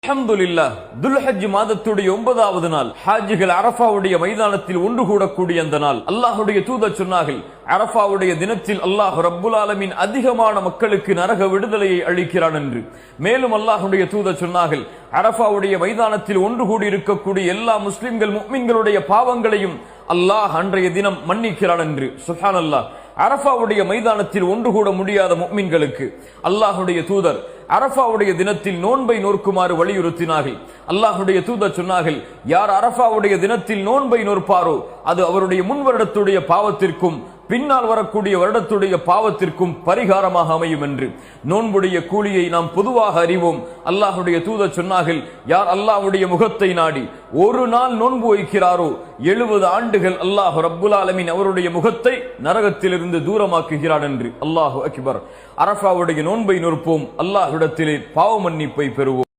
அல்ஹம்துலில்லாஹ், துல்ஹஜ் மாதத்துடைய 9வது நாள் ஹாஜிகள் அரஃபாவுடைய மைதானத்தில் ஒன்று கூடக்கூடிய அந்த நாள். அல்லாஹ்வுடைய தூதர் சொன்னார்கள், அரஃபாவுடைய தினத்தில் அல்லாஹ் ரப்புல் ஆலமீன் அதிகமான மக்களுக்கு நரக விடுதலையை அளிக்கிறான் என்று. மேலும் அல்லாஹ்வுடைய தூதர் சொன்னார்கள், அரஃபாவுடைய மைதானத்தில் ஒன்று கூடி இருக்கக்கூடிய எல்லா முஸ்லிம்கள் முஃமின்களுடைய பாவங்களையும் அல்லாஹ் அன்றைய தினம் மன்னிக்கிறான் என்று. சுப்ஹானல்லாஹ். அரஃபாவுடைய மைதானத்தில் ஒன்று கூட முடியாத முஃமின்களுக்கு அல்லாஹ்வுடைய தூதர் அரஃபாவுடைய தினத்தில் நோன்பை நோக்குமாறு வலியுறுத்தினார்கள். அல்லாஹ்வுடைய தூதர் சொன்னார்கள், யார் அரஃபாவுடைய தினத்தில் நோன்பை நோற்பாரோ அது அவருடைய முன் வருடத்துடைய பாவத்திற்கும் பின்னால் வரக்கூடிய வருடத்துடைய பாவத்திற்கும் பரிகாரமாக அமையும் என்று. நோன்புடைய கூலியை நாம் பொதுவாக அறிவோம். அல்லாஹ்வுடைய தூதர் சொன்னார்கள், யார் அல்லாஹ்வுடைய முகத்தை நாடி ஒரு நாள் நோன்பு வைக்கிறாரோ 70 ஆண்டுகள் அல்லாஹ் ரப்புல் ஆலமீன் அவருடைய முகத்தை நரகத்திலிருந்து தூரமாக்குகிறான் என்று. அல்லாஹு அக்பர். அரஃபாவுடைய நோன்பை நோற்போம், அல்லாஹ்விடத்திலே பாவ மன்னிப்பை பெறுவோம்.